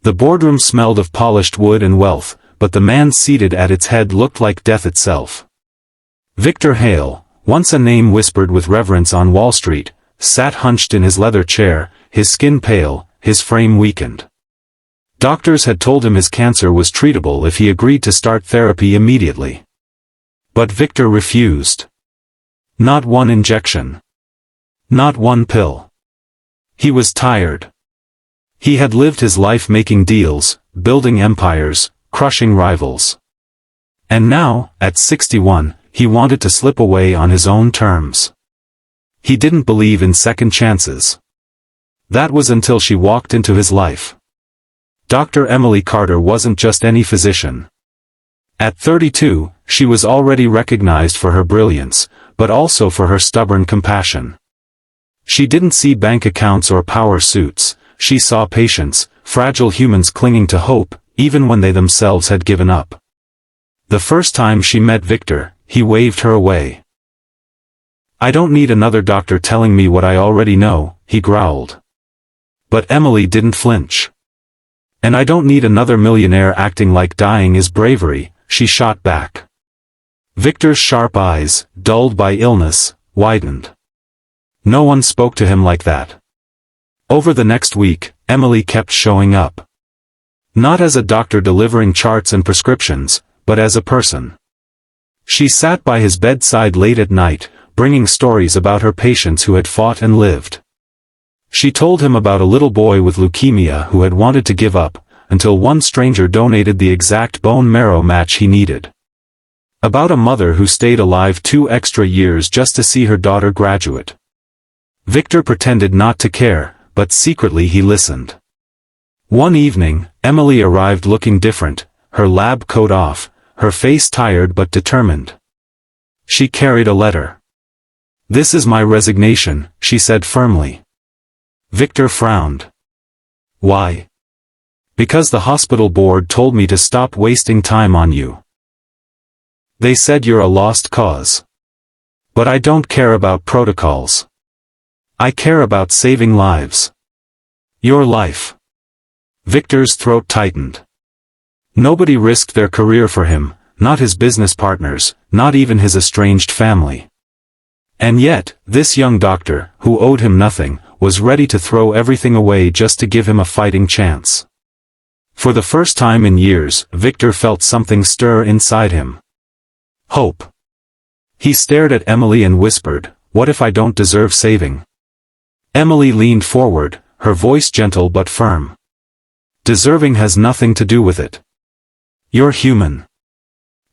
The boardroom smelled of polished wood and wealth, but the man seated at its head looked like death itself. Victor Hale, once a name whispered with reverence on Wall Street, sat hunched in his leather chair, his skin pale, his frame weakened. Doctors had told him his cancer was treatable if he agreed to start therapy immediately. But Victor refused. Not one injection. Not one pill. He was tired. He had lived his life making deals, building empires, crushing rivals. And now, at 61, he wanted to slip away on his own terms. He didn't believe in second chances. That was until she walked into his life. Dr. Emily Carter wasn't just any physician. At 32, she was already recognized for her brilliance, but also for her stubborn compassion. She didn't see bank accounts or power suits, she saw patients, fragile humans clinging to hope, even when they themselves had given up. The first time she met Victor, he waved her away. "I don't need another doctor telling me what I already know," he growled. But Emily didn't flinch. "And I don't need another millionaire acting like dying is bravery," she shot back. Victor's sharp eyes, dulled by illness, widened. No one spoke to him like that. Over the next week, Emily kept showing up. Not as a doctor delivering charts and prescriptions, but as a person. She sat by his bedside late at night, bringing stories about her patients who had fought and lived. She told him about a little boy with leukemia who had wanted to give up, until one stranger donated the exact bone marrow match he needed. About a mother who stayed alive 2 extra years just to see her daughter graduate. Victor pretended not to care, but secretly he listened. One evening, Emily arrived looking different, her lab coat off, her face tired but determined. She carried a letter. "This is my resignation," she said firmly. Victor frowned. "Why?" "Because the hospital board told me to stop wasting time on you. They said you're a lost cause. But I don't care about protocols. I care about saving lives. Your life." Victor's throat tightened. Nobody risked their career for him, not his business partners, not even his estranged family. And yet, this young doctor, who owed him nothing, was ready to throw everything away just to give him a fighting chance. For the first time in years, Victor felt something stir inside him. Hope. He stared at Emily and whispered, "What if I don't deserve saving?" Emily leaned forward, her voice gentle but firm. "Deserving has nothing to do with it. You're human.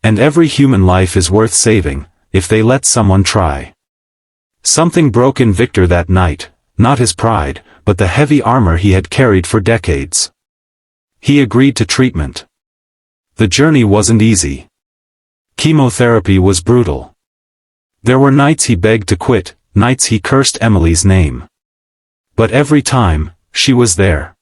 And every human life is worth saving, if they let someone try." Something broke in Victor that night, not his pride, but the heavy armor he had carried for decades. He agreed to treatment. The journey wasn't easy. Chemotherapy was brutal. There were nights he begged to quit, nights he cursed Emily's name. But every time, she was there.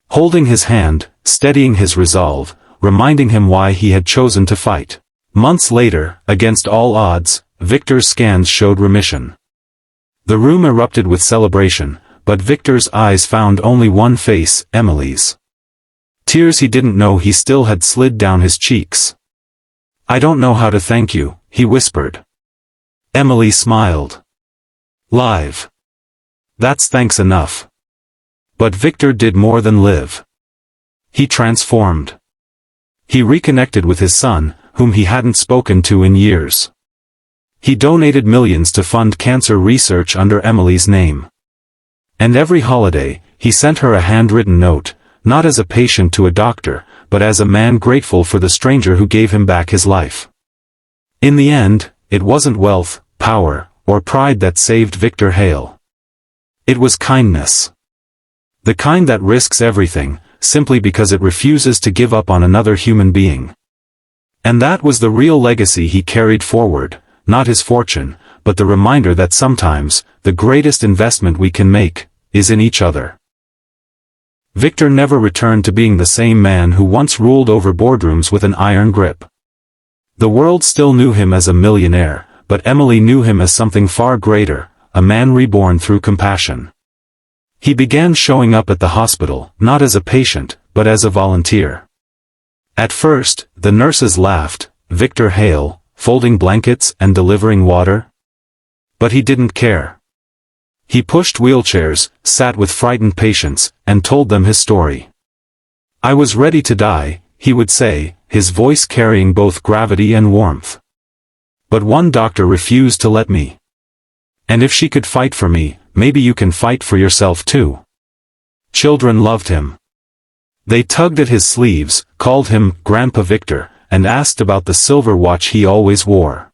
Holding his hand, steadying his resolve, reminding him why he had chosen to fight. Months later, against all odds, Victor's scans showed remission. The room erupted with celebration, but Victor's eyes found only one face, Emily's. Tears he didn't know he still had slid down his cheeks. "I don't know how to thank you," he whispered. Emily smiled. "Live. That's thanks enough." But Victor did more than live. He transformed. He reconnected with his son, whom he hadn't spoken to in years. He donated millions to fund cancer research under Emily's name. And every holiday, he sent her a handwritten note, not as a patient to a doctor, but as a man grateful for the stranger who gave him back his life. In the end, it wasn't wealth, power, or pride that saved Victor Hale. It was kindness. The kind that risks everything, simply because it refuses to give up on another human being. And that was the real legacy he carried forward, not his fortune, but the reminder that sometimes, the greatest investment we can make, is in each other. Victor never returned to being the same man who once ruled over boardrooms with an iron grip. The world still knew him as a millionaire, but Emily knew him as something far greater, a man reborn through compassion. He began showing up at the hospital, not as a patient, but as a volunteer. At first, the nurses laughed, Victor Hale, folding blankets and delivering water? But he didn't care. He pushed wheelchairs, sat with frightened patients, and told them his story. "I was ready to die," he would say, his voice carrying both gravity and warmth. "But one doctor refused to let me. And if she could fight for me, maybe you can fight for yourself too." Children loved him. They tugged at his sleeves, called him Grandpa Victor, and asked about the silver watch he always wore.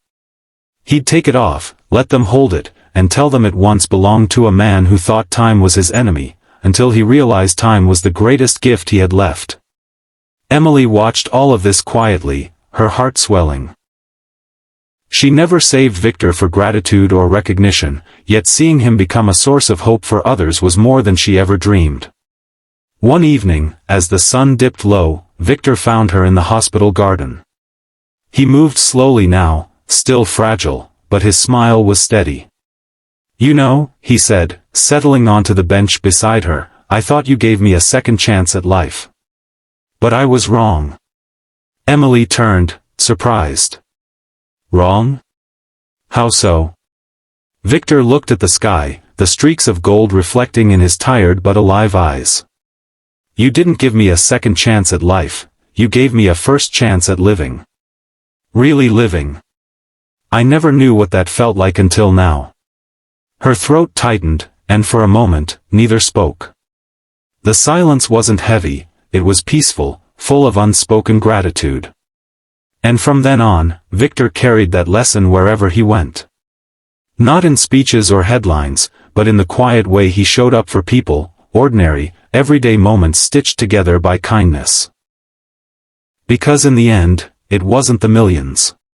He'd take it off, let them hold it, and tell them it once belonged to a man who thought time was his enemy, until he realized time was the greatest gift he had left. Emily watched all of this quietly, her heart swelling. She never saved Victor for gratitude or recognition, yet seeing him become a source of hope for others was more than she ever dreamed. One evening, as the sun dipped low, Victor found her in the hospital garden. He moved slowly now, still fragile, but his smile was steady. "You know," he said, settling onto the bench beside her, "I thought you gave me a second chance at life. But I was wrong." Emily turned, surprised. "Wrong? How so?" Victor looked at the sky, the streaks of gold reflecting in his tired but alive eyes. "You didn't give me a second chance at life, you gave me a first chance at living. Really living. I never knew what that felt like until now." Her throat tightened, and for a moment, neither spoke. The silence wasn't heavy, it was peaceful, full of unspoken gratitude. And from then on, Victor carried that lesson wherever he went. Not in speeches or headlines, but in the quiet way he showed up for people, ordinary, everyday moments stitched together by kindness. Because in the end, it wasn't the millions.